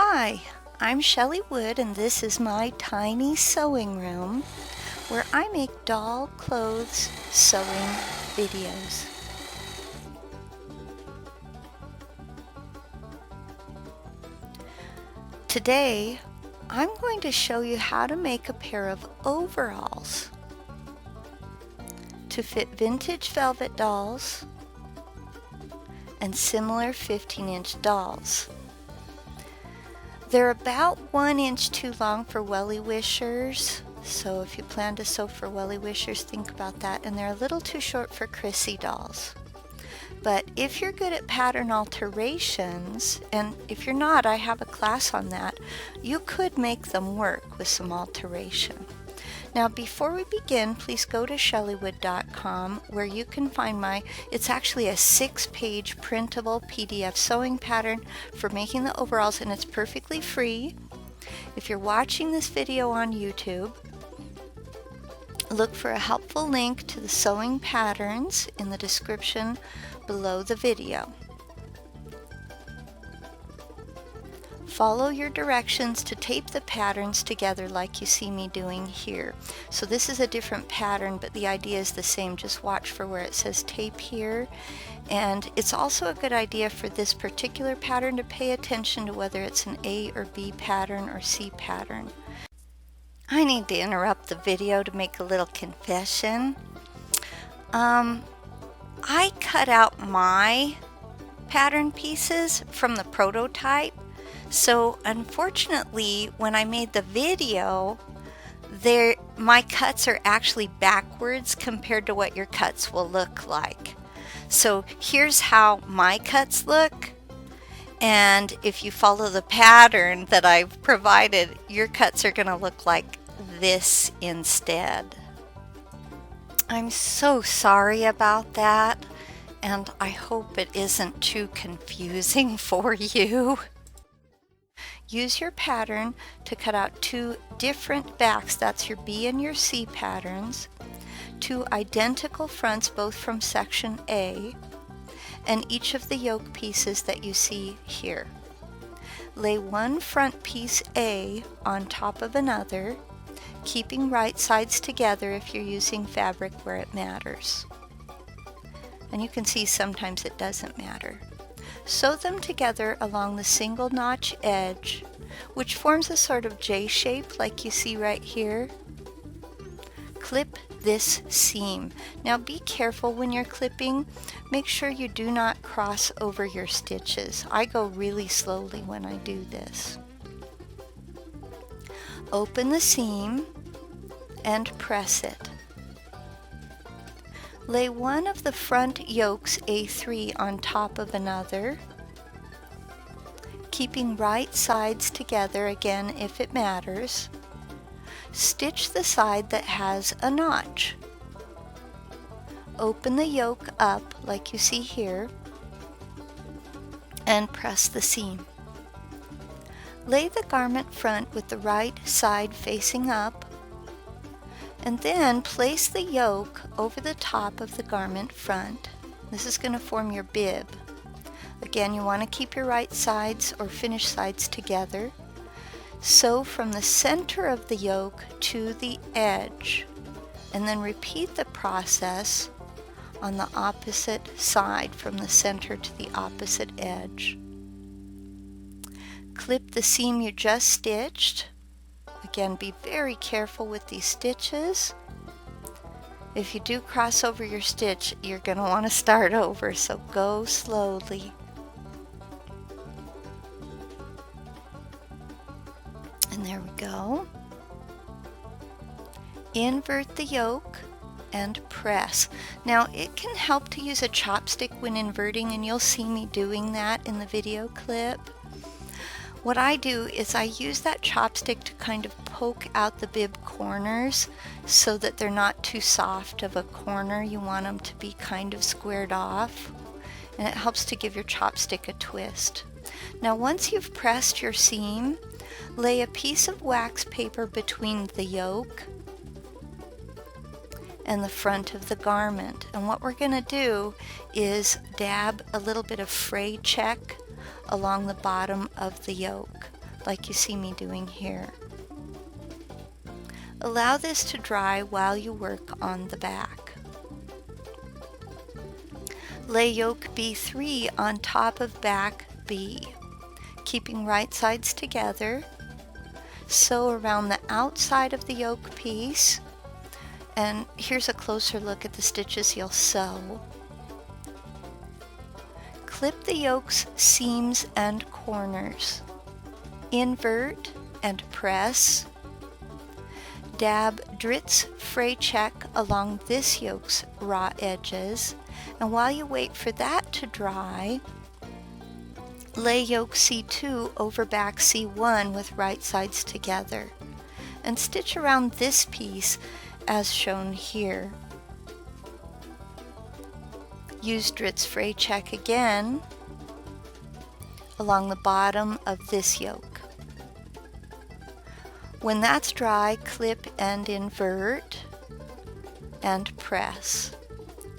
Hi, I'm Shelley Wood and this is my tiny sewing room where I make doll clothes sewing videos. Today, I'm going to show you how to make a pair of overalls to fit vintage velvet dolls and similar 15-inch dolls. They're about 1 inch too long for welly wishers, so if you plan to sew for welly wishers, think about that. And they're a little too short for Chrissy dolls. But if you're good at pattern alterations, and if you're not, I have a class on that, you could make them work with some alteration. Now before we begin, please go to shelleywood.com where you can find it's actually a 6-page printable PDF sewing pattern for making the overalls, and it's perfectly free. If you're watching this video on YouTube, look for a helpful link to the sewing patterns in the description below the video. Follow your directions to tape the patterns together like you see me doing here. So this is a different pattern, but the idea is the same. Just watch for where it says tape here. And it's also a good idea for this particular pattern to pay attention to whether it's an A or B pattern or C pattern. I need to interrupt the video to make a little confession. I cut out my pattern pieces from the prototype. So unfortunately, when I made the video, my cuts are actually backwards compared to what your cuts will look like. So here's how my cuts look. And if you follow the pattern that I've provided, your cuts are going to look like this instead. I'm so sorry about that, and I hope it isn't too confusing for you. Use your pattern to cut out 2 different backs, that's your B and your C patterns, 2 identical fronts, both from section A, and each of the yoke pieces that you see here. Lay one front piece A on top of another, keeping right sides together if you're using fabric where it matters. And you can see sometimes it doesn't matter. Sew them together along the single notch edge, which forms a sort of J shape like you see right here. Clip this seam. Now be careful when you're clipping. Make sure you do not cross over your stitches. I go really slowly when I do this. Open the seam and press it. Lay one of the front yokes A3 on top of another, keeping right sides together again if it matters. Stitch the side that has a notch. Open the yoke up like you see here and press the seam. Lay the garment front with the right side facing up, and then place the yoke over the top of the garment front. This is going to form your bib. Again, you want to keep your right sides or finished sides together. Sew from the center of the yoke to the edge, and then repeat the process on the opposite side from the center to the opposite edge. Clip the seam you just stitched. Again, be very careful with these stitches. If you do cross over your stitch, you're going to want to start over, so go slowly. And there we go. Invert the yoke and press. Now it can help to use a chopstick when inverting, and you'll see me doing that in the video clip. What I do is I use that chopstick to kind of poke out the bib corners so that they're not too soft of a corner. You want them to be kind of squared off, and it helps to give your chopstick a twist. Now once you've pressed your seam, lay a piece of wax paper between the yoke and the front of the garment. And what we're going to do is dab a little bit of fray check along the bottom of the yoke. like you see me doing here. Allow this to dry while you work on the back. Lay yoke B3 on top of back B, keeping right sides together. Sew around the outside of the yoke piece, and here's a closer look at the stitches you'll sew. Clip the yoke's seams and corners. Invert and press. Dab Dritz fray check along this yoke's raw edges, and while you wait for that to dry, lay yoke C2 over back C1 with right sides together, and stitch around this piece as shown here. Use Dritz fray check again along the bottom of this yoke. When that's dry, clip and invert and press.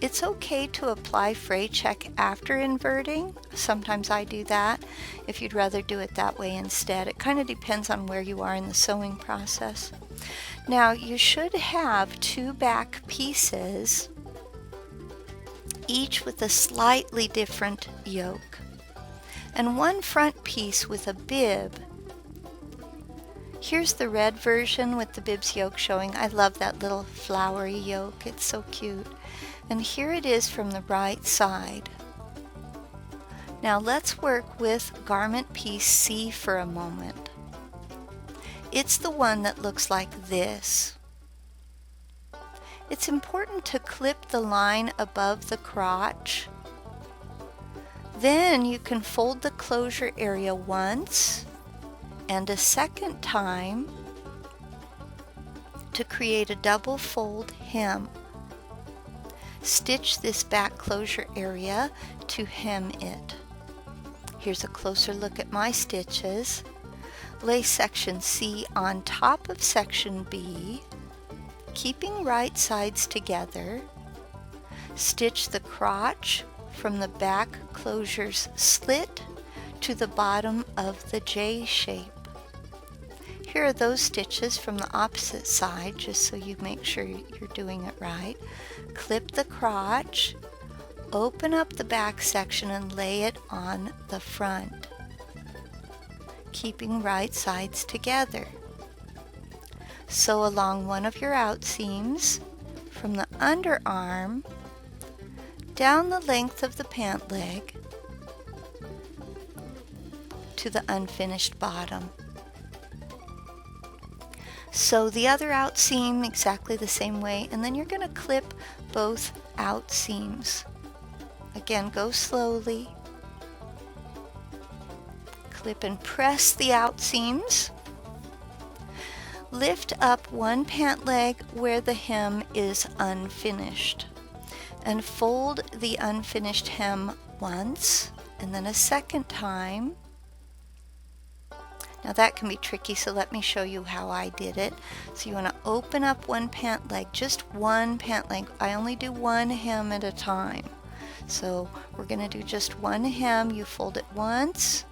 It's okay to apply fray check after inverting. Sometimes I do that, if you'd rather do it that way instead. It kind of depends on where you are in the sewing process. Now you should have 2 back pieces, each with a slightly different yoke, and 1 front piece with a bib. Here's the red version with the bib's yoke showing. I love that little flowery yoke, it's so cute. And here it is from the right side. Now let's work with garment piece C for a moment. It's the one that looks like this. It's important to clip the line above the crotch. Then you can fold the closure area once and a second time to create a double fold hem. Stitch this back closure area to hem it. Here's a closer look at my stitches. Lay section C on top of section B, keeping right sides together. Stitch the crotch from the back closure's slit to the bottom of the J shape. Here are those stitches from the opposite side, just so you make sure you're doing it right. Clip the crotch, open up the back section and lay it on the front, keeping right sides together. Sew along one of your outseams from the underarm down the length of the pant leg to the unfinished bottom. Sew the other outseam exactly the same way, and then you're going to clip both outseams. Again, go slowly. Clip and press the outseams. Lift up one pant leg where the hem is unfinished, and fold the unfinished hem once and then a second time. Now that can be tricky, so let me show you how I did it. So you want to open up one pant leg, just one pant leg. I only do one hem at a time. So we're going to do just one hem. You fold it once,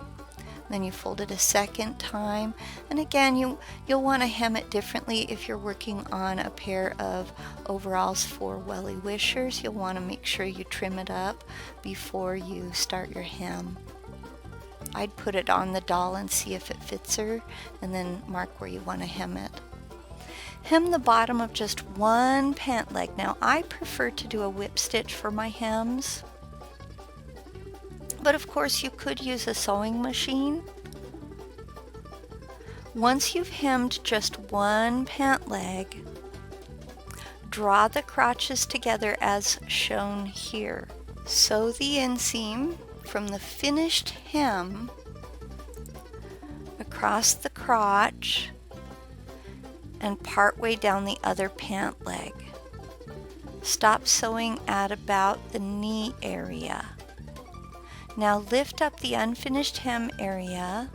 then you fold it a second time. And again, you'll want to hem it differently if you're working on a pair of overalls for welly wishers. You'll want to make sure you trim it up before you start your hem. I'd put it on the doll and see if it fits her, and then mark where you want to hem it. Hem the bottom of just one pant leg. Now I prefer to do a whip stitch for my hems, but of course you could use a sewing machine. Once you've hemmed just one pant leg, draw the crotches together as shown here. Sew the inseam from the finished hem across the crotch and part way down the other pant leg. Stop sewing at about the knee area. Now lift up the unfinished hem area,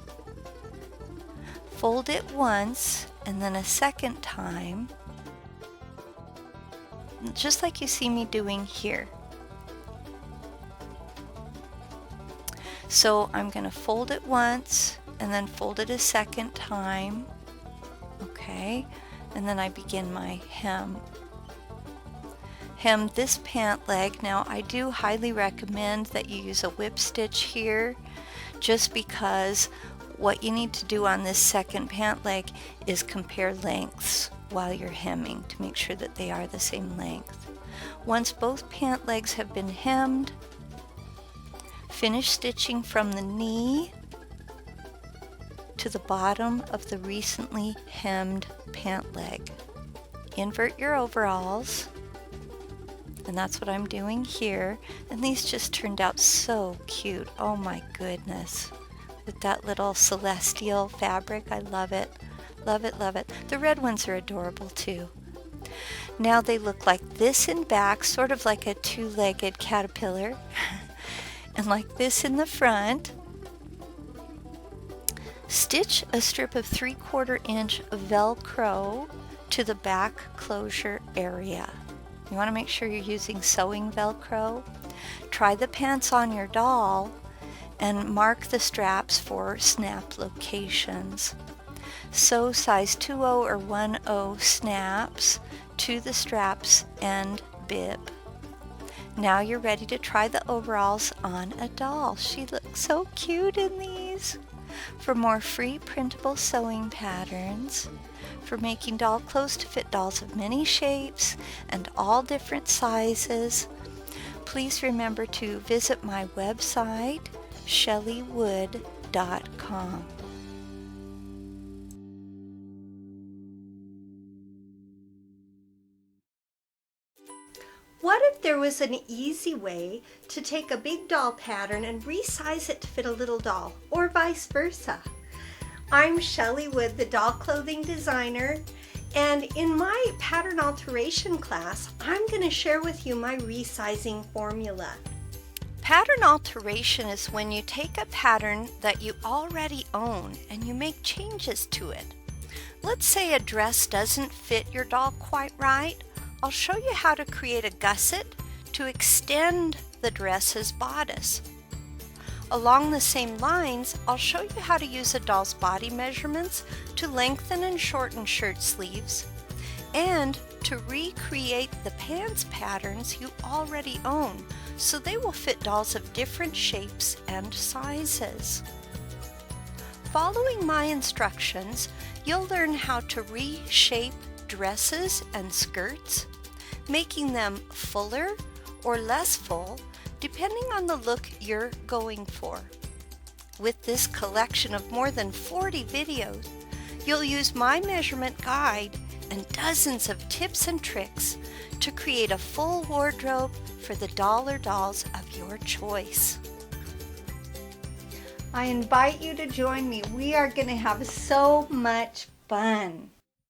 fold it once and then a second time, just like you see me doing here. So I'm going to fold it once and then fold it a second time. Okay, and then I begin my hem. Hem this pant leg. Now I do highly recommend that you use a whip stitch here, just because what you need to do on this second pant leg is compare lengths while you're hemming to make sure that they are the same length. Once both pant legs have been hemmed, finish stitching from the knee to the bottom of the recently hemmed pant leg. Invert your overalls, and that's what I'm doing here. And these just turned out so cute. Oh my goodness. With that little celestial fabric, I love it. Love it, love it. The red ones are adorable too. Now they look like this in back, sort of like a two-legged caterpillar, and like this in the front. Stitch a strip of 3/4 inch Velcro to the back closure area. You want to make sure you're using sewing Velcro. Try the pants on your doll and mark the straps for snap locations. Sew size 2/0 or 1/0 snaps to the straps and bib. Now you're ready to try the overalls on a doll. She looks so cute in these. For more free printable sewing patterns, for making doll clothes to fit dolls of many shapes and all different sizes, please remember to visit my website, shelleywood.com. What if there was an easy way to take a big doll pattern and resize it to fit a little doll, or vice versa? I'm Shelley Wood, the doll clothing designer, and in my pattern alteration class, I'm going to share with you my resizing formula. Pattern alteration is when you take a pattern that you already own and you make changes to it. Let's say a dress doesn't fit your doll quite right. I'll show you how to create a gusset to extend the dress's bodice. Along the same lines, I'll show you how to use a doll's body measurements to lengthen and shorten shirt sleeves, and to recreate the pants patterns you already own so they will fit dolls of different shapes and sizes. Following my instructions, you'll learn how to reshape dresses and skirts, making them fuller or less full depending on the look you're going for. With this collection of more than 40 videos, you'll use my measurement guide and dozens of tips and tricks to create a full wardrobe for the doll or dolls of your choice. I invite you to join me. We are going to have so much fun.